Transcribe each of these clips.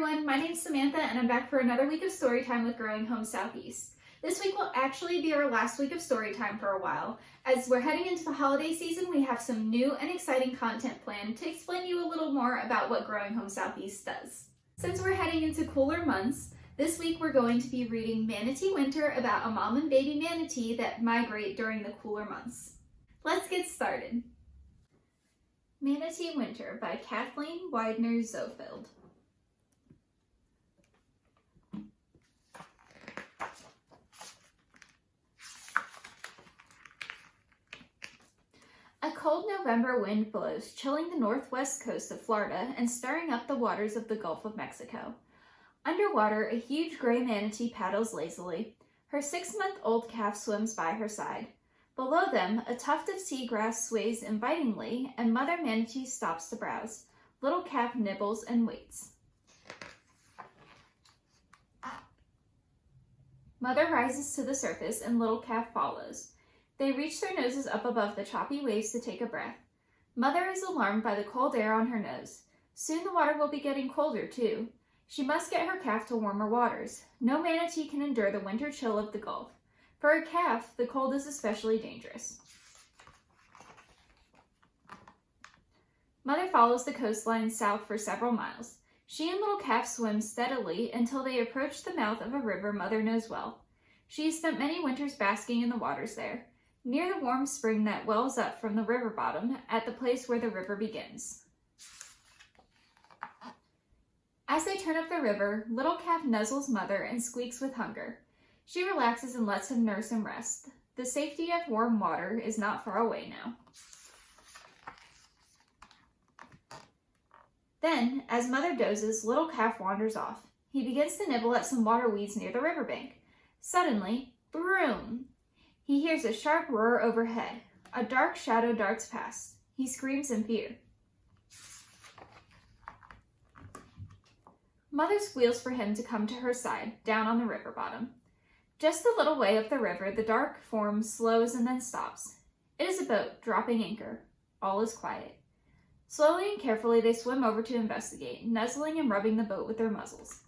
everyone, my name's Samantha and I'm back for another week of story time with Growing Home Southeast. This week will actually be our last week of story time for a while. As we're heading into the holiday season, we have some new and exciting content planned to explain to you a little more about what Growing Home Southeast does. Since we're heading into cooler months, this week we're going to be reading Manatee Winter about a mom and baby manatee that migrate during the cooler months. Let's get started. Manatee Winter by Kathleen Widener-Zofield. A cold November wind blows, chilling the northwest coast of Florida and stirring up the waters of the Gulf of Mexico. Underwater, a huge gray manatee paddles lazily. Her 6-month-old calf swims by her side. Below them, a tuft of seagrass sways invitingly, and Mother Manatee stops to browse. Little calf nibbles and waits. Mother rises to the surface, and little calf follows. They reach their noses up above the choppy waves to take a breath. Mother is alarmed by the cold air on her nose. Soon the water will be getting colder, too. She must get her calf to warmer waters. No manatee can endure the winter chill of the Gulf. For a calf, the cold is especially dangerous. Mother follows the coastline south for several miles. She and little calf swim steadily until they approach the mouth of a river Mother knows well. She has spent many winters basking in the waters there, near the warm spring that wells up from the river bottom at the place where the river begins. As they turn up the river, little calf nuzzles Mother and squeaks with hunger. She relaxes and lets him nurse and rest. The safety of warm water is not far away now. Then, as Mother dozes, little calf wanders off. He begins to nibble at some water weeds near the riverbank. Suddenly, broom! He hears a sharp roar overhead. A dark shadow darts past. He screams in fear. Mother squeals for him to come to her side, down on the river bottom. Just a little way up the river, the dark form slows and then stops. It is a boat, dropping anchor. All is quiet. Slowly and carefully they swim over to investigate, nuzzling and rubbing the boat with their muzzles.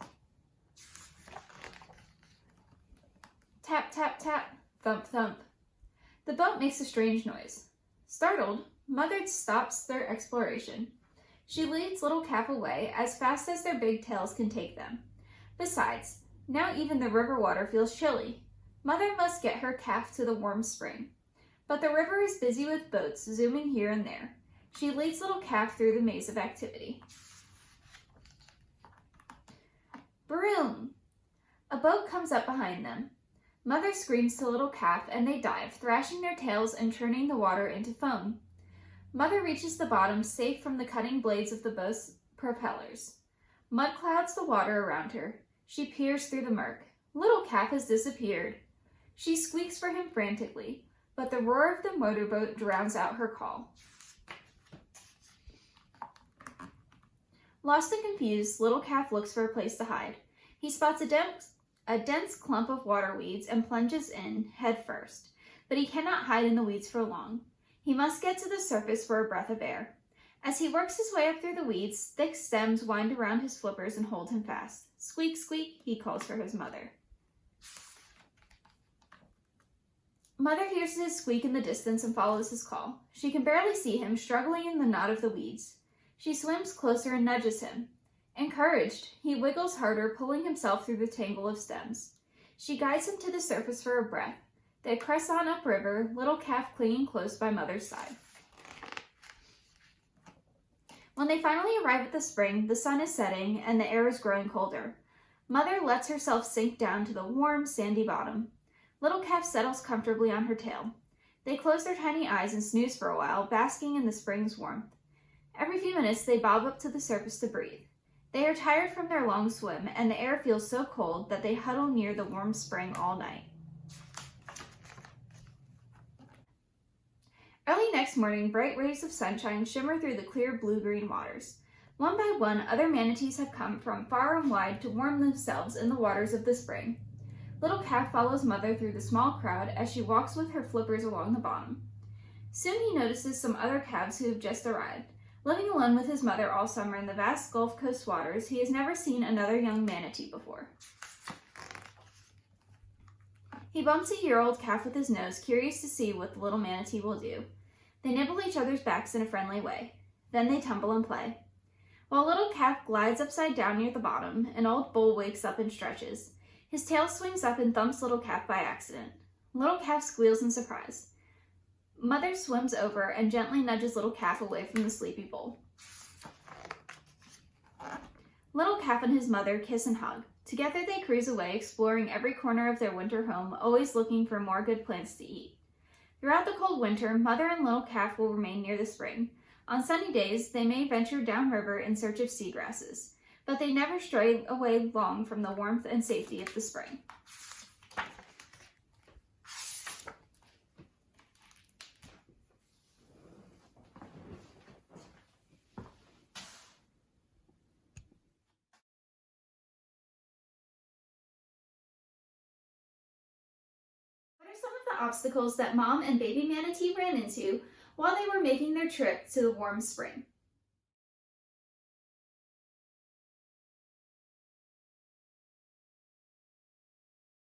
Tap, tap, tap, thump, thump. The boat makes a strange noise. Startled, Mother stops their exploration. She leads little calf away as fast as their big tails can take them. Besides, now even the river water feels chilly. Mother must get her calf to the warm spring. But the river is busy with boats zooming here and there. She leads little calf through the maze of activity. Broom! A boat comes up behind them. Mother screams to little calf and they dive, thrashing their tails and churning the water into foam. Mother reaches the bottom, safe from the cutting blades of the boat's propellers. Mud clouds the water around her. She peers through the murk. Little calf has disappeared. She squeaks for him frantically, but the roar of the motorboat drowns out her call. Lost and confused, little calf looks for a place to hide. He spots a dense clump of water weeds and plunges in head first, but he cannot hide in the weeds for long. He must get to the surface for a breath of air. As he works his way up through the weeds, thick stems wind around his flippers and hold him fast. Squeak, squeak, he calls for his mother. Mother hears his squeak in the distance and follows his call. She can barely see him, struggling in the knot of the weeds. She swims closer and nudges him. Encouraged, he wiggles harder, pulling himself through the tangle of stems. She guides him to the surface for a breath. They press on upriver, little calf clinging close by Mother's side. When they finally arrive at the spring, the sun is setting and the air is growing colder. Mother lets herself sink down to the warm, sandy bottom. Little calf settles comfortably on her tail. They close their tiny eyes and snooze for a while, basking in the spring's warmth. Every few minutes, they bob up to the surface to breathe. They are tired from their long swim, and the air feels so cold that they huddle near the warm spring all night. Early next morning, bright rays of sunshine shimmer through the clear blue-green waters. One by one, other manatees have come from far and wide to warm themselves in the waters of the spring. Little calf follows Mother through the small crowd as she walks with her flippers along the bottom. Soon he notices some other calves who have just arrived. Living alone with his mother all summer in the vast Gulf Coast waters, he has never seen another young manatee before. He bumps a year-old calf with his nose, curious to see what the little manatee will do. They nibble each other's backs in a friendly way. Then they tumble and play. While little calf glides upside down near the bottom, an old bull wakes up and stretches. His tail swings up and thumps little calf by accident. Little calf squeals in surprise. Mother swims over and gently nudges little calf away from the sleepy bull. Little calf and his mother kiss and hug. Together they cruise away, exploring every corner of their winter home, always looking for more good plants to eat. Throughout the cold winter, mother and little calf will remain near the spring. On sunny days, they may venture downriver in search of seagrasses, but they never stray away long from the warmth and safety of the spring. What are some of the obstacles that Mom and baby manatee ran into while they were making their trip to the warm spring?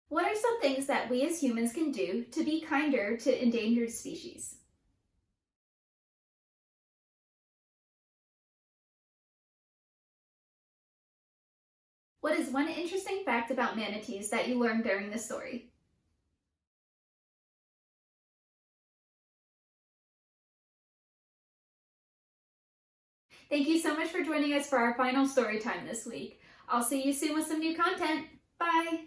What are some things that we as humans can do to be kinder to endangered species? What is one interesting fact about manatees that you learned during this story? Thank you so much for joining us for our final story time this week. I'll see you soon with some new content. Bye!